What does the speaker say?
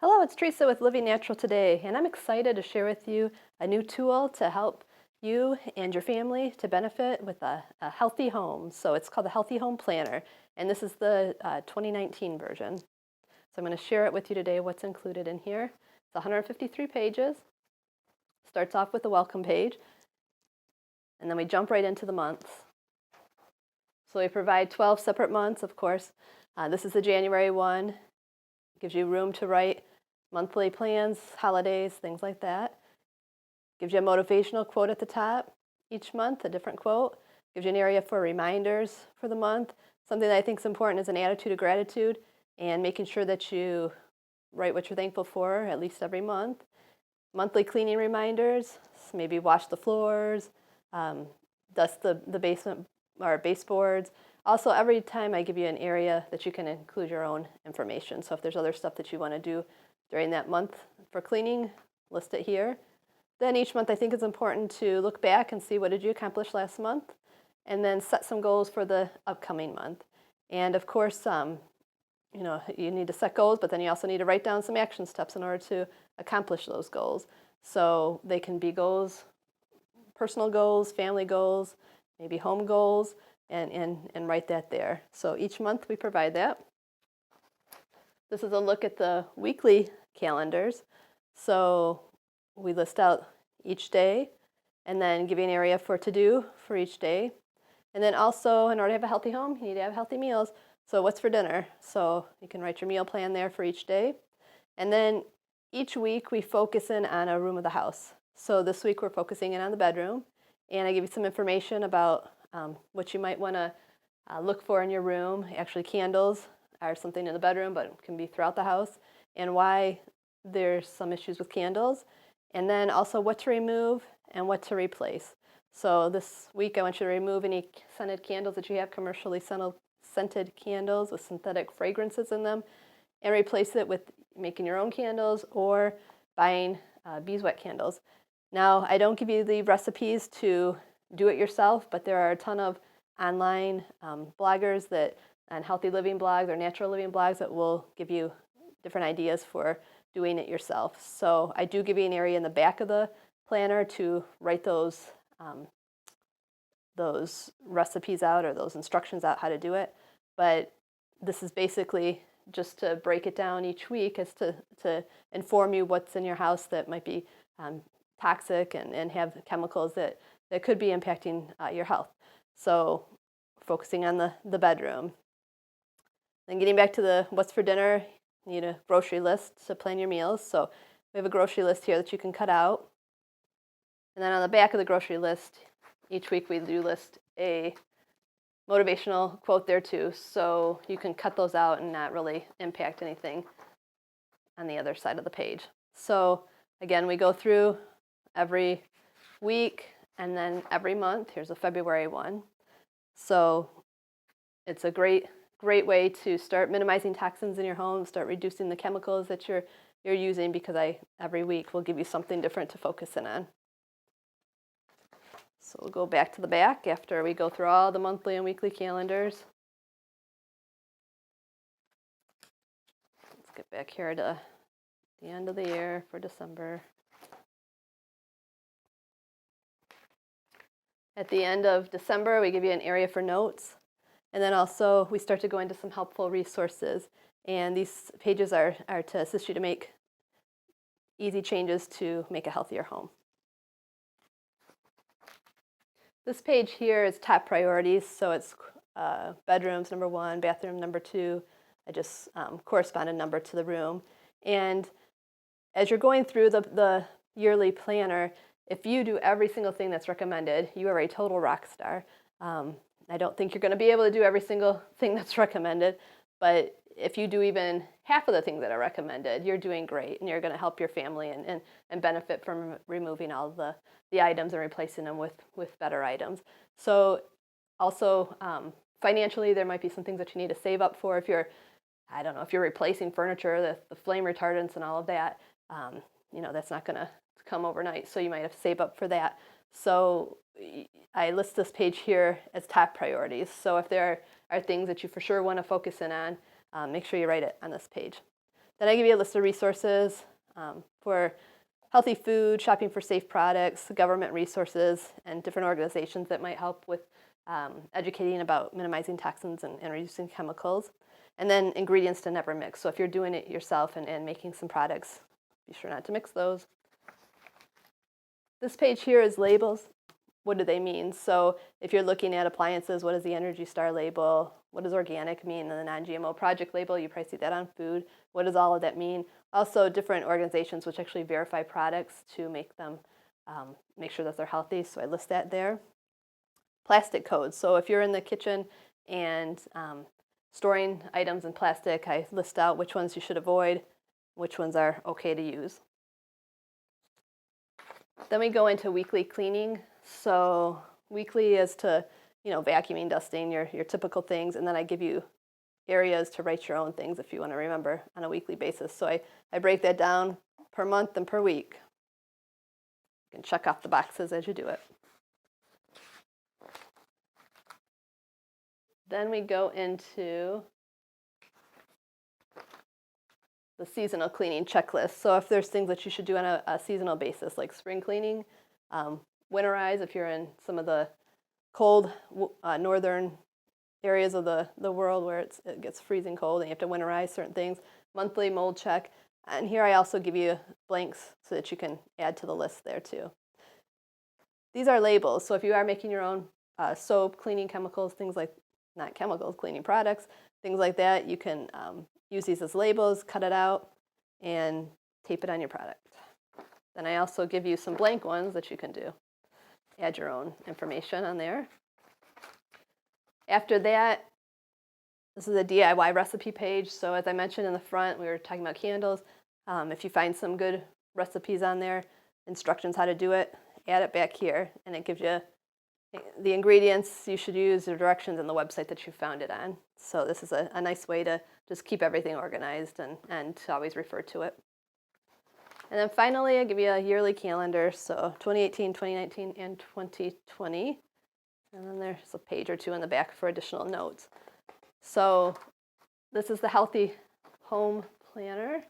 Hello, it's Teresa with Living Natural Today, and I'm excited to share with you a new tool to help you and your family to benefit with a healthy home. So it's called the Healthy Home Planner, and this is the 2019 version. So I'm going to share it with you today, what's included in here. It's 153 pages. Starts off with the welcome page, and then we jump right into the months. So we provide 12 separate months, of course. This is the January one. Gives you room to write monthly plans, holidays, things like that. Gives you a motivational quote at the top each month, a different quote. Gives you an area for reminders for the month. Something that I think is important is an attitude of gratitude and making sure that you write what you're thankful for at least every month. Monthly cleaning reminders, so maybe wash the floors, dust the basement or baseboards. Also, every time I give you an area that you can include your own information. So if there's other stuff that you want to do during that month for cleaning, list it here. Then each month I think it's important to look back and see what did you accomplish last month, and then set some goals for the upcoming month. And of course, you need to set goals, but then you also need to write down some action steps in order to accomplish those goals. So they can be goals, personal goals, family goals, maybe home goals, and write that there. So each month we provide that. This is a look at the weekly calendars. So we list out each day and then give you an area for to do for each day. And then also, in order to have a healthy home, you need to have healthy meals. So what's for dinner? So you can write your meal plan there for each day. And then each week we focus in on a room of the house. So this week we're focusing in on the bedroom. And I give you some information about what you might want to look for in your room. Actually, candles are something in the bedroom, but it can be throughout the house, and why there's some issues with candles. And then also what to remove and what to replace. So this week I want you to remove any scented candles that you have, commercially scented candles with synthetic fragrances in them, and replace it with making your own candles or buying beeswax candles. Now, I don't give you the recipes to do it yourself, but there are a ton of online bloggers and healthy living blogs or natural living blogs that will give you different ideas for doing it yourself. So I do give you an area in the back of the planner to write those recipes out or those instructions out how to do it. But this is basically just to break it down each week as to inform you what's in your house that might be toxic and have chemicals that could be impacting your health. So focusing on the bedroom. Then getting back to the what's for dinner, you need a grocery list to plan your meals. So we have a grocery list here that you can cut out. And then on the back of the grocery list, each week we do list a motivational quote there too. So you can cut those out and not really impact anything on the other side of the page. So again, we go through every week and then every month. Here's a February one. So it's a great way to start minimizing toxins in your home, start reducing the chemicals that you're using, because every week will give you something different to focus in on. So we'll go back to the back after we go through all the monthly and weekly calendars. Let's get back here to the end of the year for December. At the end of December, we give you an area for notes. And then also we start to go into some helpful resources. And these pages are to assist you to make easy changes to make a healthier home. This page here is top priorities. So it's bedrooms, number 1, bathroom, number 2. I just corresponded number to the room. And as you're going through the yearly planner, if you do every single thing that's recommended, you are a total rock star. I don't think you're going to be able to do every single thing that's recommended, but if you do even half of the things that are recommended, you're doing great, and you're going to help your family and benefit from removing all the items and replacing them with better items. So also financially, there might be some things that you need to save up for if you're replacing furniture, the flame retardants and all of that. That's not going to come overnight, so you might have to save up for that. So I list this page here as top priorities. So if there are things that you for sure want to focus in on, make sure you write it on this page. Then I give you a list of resources for healthy food, shopping for safe products, government resources, and different organizations that might help with educating about minimizing toxins and reducing chemicals. And then ingredients to never mix. So if you're doing it yourself and making some products, be sure not to mix those. This page here is labels. What do they mean? So if you're looking at appliances, what is the Energy Star label? What does organic mean? And the non-GMO project label, you probably see that on food. What does all of that mean? Also different organizations which actually verify products to make them, make sure that they're healthy. So I list that there. Plastic codes. So if you're in the kitchen and storing items in plastic, I list out which ones you should avoid, which ones are okay to use. Then we go into weekly cleaning. So weekly is to, vacuuming, dusting, your typical things, and then I give you areas to write your own things if you want to remember on a weekly basis. So I break that down per month and per week. You can check off the boxes as you do it. Then we go into the seasonal cleaning checklist. So if there's things that you should do on a seasonal basis, like spring cleaning, winterize if you're in some of the cold northern areas of the world where it gets freezing cold and you have to winterize certain things, monthly mold check. And here I also give you blanks so that you can add to the list there too. These are labels. So if you are making your own soap, cleaning chemicals, things like, not chemicals, cleaning products, things like that, you can use these as labels, cut it out, and tape it on your product. Then I also give you some blank ones that you can do. Add your own information on there. After that, this is a DIY recipe page. So as I mentioned in the front, we were talking about candles. If you find some good recipes on there, instructions how to do it, add it back here, and it gives you the ingredients you should use, the directions, and the website that you found it on. So this is a nice way to just keep everything organized and to always refer to it. And then finally, I give you a yearly calendar, so 2018, 2019, and 2020. And then there's a page or two in the back for additional notes. So this is the Healthy Home Planner.